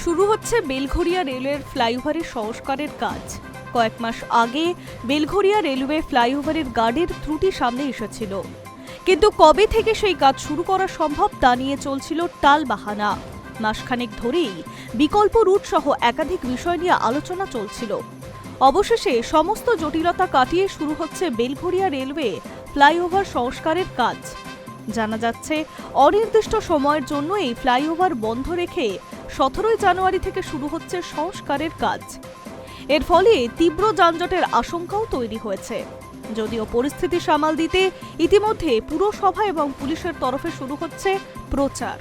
শুরু হচ্ছে বেলঘরিয়া রেলওয়ের ফ্লাইওভারের সংস্কারের কাজ। কয়েক মাস আগে বেলঘরিয়া রেলওয়ে ফ্লাইওভারের গার্ডের ত্রুটি সামনে এসেছিল, কিন্তু কবে থেকে সেই কাজ শুরু করা সম্ভব তা নিয়ে চলছিল টালবাহানা। মাসখানেক ধরেই বিকল্প রুট সহ একাধিক বিষয় নিয়ে আলোচনা চলছিল। অবশেষে সমস্ত জটিলতা কাটিয়ে শুরু হচ্ছে বেলঘরিয়া রেলওয়ে ফ্লাইওভার সংস্কারের কাজ। জানা যাচ্ছে, অনির্দিষ্ট সময়ের জন্য এই ফ্লাইওভার বন্ধ রেখে 17 জানুয়ারি থেকে শুরু হচ্ছে সংস্কারের কাজ। এর ফলে তীব্র যানজটের আশঙ্কাও তৈরি হয়েছে। যদিও পরিস্থিতি সামাল দিতে ইতিমধ্যে পুরসভা এবং পুলিশের তরফে শুরু হচ্ছে প্রচার।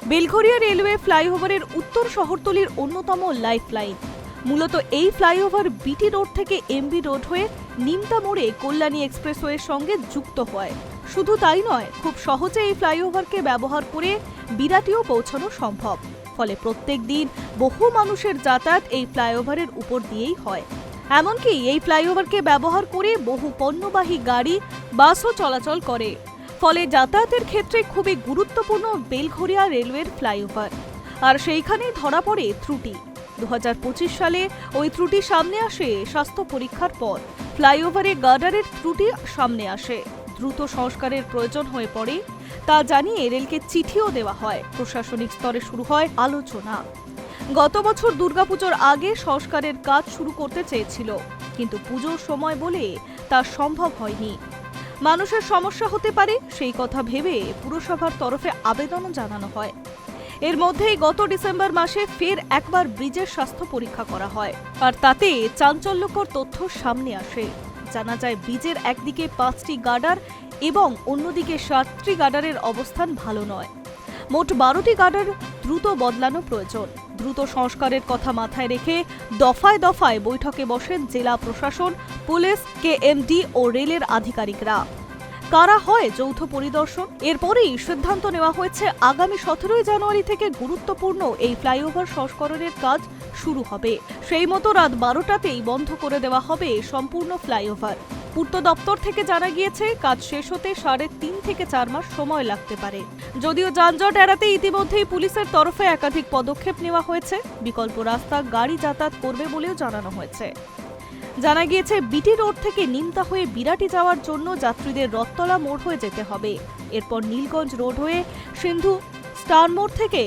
বেলঘরিয়া রেলওয়ে ফ্লাইওভারের উত্তর শহরতলির অন্যতম লাইফলাইন। মূলত এই ফ্লাইওভার বিটি রোড থেকে এমবি রোড হয়ে নিমতা মোড়ে কল্যাণী এক্সপ্রেসওয়ের সঙ্গে যুক্ত হয়। শুধু তাই নয়, খুব সহজে এই ফ্লাইওভারকে ব্যবহার করে বিরাটিও পৌঁছানো সম্ভব। ফলে প্রত্যেক দিন বহু মানুষের যাতায়াত এই ফ্লাইওভারের উপর দিয়েই হয়। এমনকি এই ফ্লাইওভারকে ব্যবহার করে বহু পণ্যবাহী গাড়ি, বাসও চলাচল করে। ফলে যাতায়াতের ক্ষেত্রে খুবই গুরুত্বপূর্ণ বেলঘরিয়া রেলওয়ের ফ্লাইওভার। আর সেইখানেই ধরা পড়ে ত্রুটি। 2025 সালে ওই ত্রুটি সামনে আসে স্বাস্থ্য পরীক্ষার পর। ফ্লাইওভারে গার্ডারের ত্রুটি সামনে আসে, দ্রুত সংস্কারের প্রয়োজন হয়ে পড়ে তা জানিয়ে রেলকে চিঠিও দেওয়া হয়। প্রশাসনিক স্তরে শুরু হয় আলোচনা। গত বছর দুর্গাপুজোর আগে সংস্কারের কাজ শুরু করতে চেয়েছিল, কিন্তু পুজোর সময় বলে তা সম্ভব হয়নি। মানুষের সমস্যা হতে পারে সেই কথা ভেবে পুরসভার তরফে আবেদনও জানানো হয়। এর মধ্যেই গত ডিসেম্বর মাসে ফের একবার ব্রিজের স্বাস্থ্য পরীক্ষা করা হয়, আর তাতে চাঞ্চল্যকর তথ্য সামনে আসে। জানা যায়, ব্রিজের একদিকে 5টি গার্ডার এবং অন্যদিকে 7টি গার্ডারের অবস্থান ভালো নয়। মোট 12টি গার্ডার দ্রুত বদলানো প্রয়োজন। দ্রুত সংস্কারের কথা মাথায় রেখে দফায় দফায় বৈঠকে বসেন জেলা প্রশাসন, পুলিশ, কেএমডি ও রেলের আধিকারিকরা। কারা হয় যৌথ পরিদর্শন। এরপরেই সিদ্ধান্ত নেওয়া হয়েছে আগামী 17 জানুয়ারি থেকে গুরুত্বপূর্ণ এই ফ্লাইওভার সংস্করণের কাজ শুরু হবে। সেই মতো রাত 12টাতেই বন্ধ করে দেওয়া হবে সম্পূর্ণ ফ্লাইওভার। পূর্ত দপ্তর থেকে জানা গিয়েছে, কাজ শেষ হতে 3.5 থেকে 4 মাস সময় লাগতে পারে। যদিও যানজট এড়াতে ইতিমধ্যেই পুলিশের তরফে একাধিক পদক্ষেপ নেওয়া হয়েছে। বিকল্প রাস্তা গাড়ি যাতায়াত করবে বলেও জানানো হয়েছে। জানা গিয়েছে, বিটি রোড থেকে নিমতা হয়ে বিরাটি যাওয়ার জন্য যাত্রীদের রথতলা মোড় হয়ে যেতে হবে। এরপর নীলগঞ্জ রোড হয়ে সিন্ধু স্টার মোড় থেকে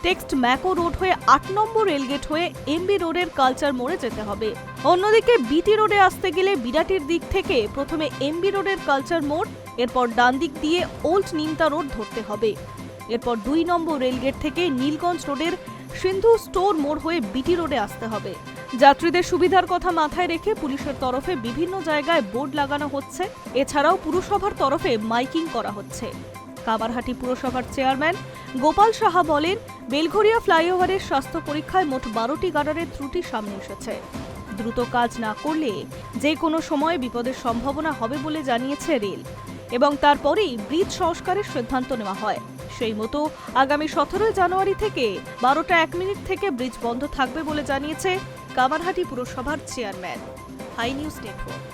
টেক্সট ম্যাকো রোড হয়ে 8 নম্বর রেলগেট হয়ে এমবি রোডের কালচার মোড়ে যেতে হবে। অন্যদিকে বিটি রোডে আসতে গেলে বিরাটির দিক থেকে প্রথমে এমবি রোডের কালচার মোড়, এরপর ডান দিক দিয়ে ওল্ড নিমতা রোড ধরতে হবে। এরপর 2 নম্বর রেলগেট থেকে নীলগঞ্জ রোডের সিন্ধু স্টোর মোড় হয়ে বিটি রোডে আসতে হবে। যাত্রীদের সুবিধার কথা মাথায় রেখে পুলিশের তরফে বিভিন্ন জায়গায় বোর্ড লাগানো হচ্ছে। এছাড়াও পুরসভার তরফে মাইকিং করা হচ্ছে। কামারহাটি পুরসভার চেয়ারম্যান গোপাল সাহা বলেন, বেলঘরিয়া ফ্লাইওভারের স্বাস্থ্য পরীক্ষায় মোট 12টি গার্ডারের ত্রুটি সামনে এসেছে। দ্রুত কাজ না করলে যে কোনো সময় বিপদের সম্ভাবনা হবে বলে জানিয়েছে রেল, এবং তারপরেই ব্রিজ সংস্কারের সিদ্ধান্ত নেওয়া হয়। সেই মতো আগামী 17 জানুয়ারি থেকে 12টা 1 মিনিট থেকে ব্রিজ বন্ধ থাকবে বলে জানিয়েছে কামারহাটি পুরসভার চেয়ারম্যান। High news network.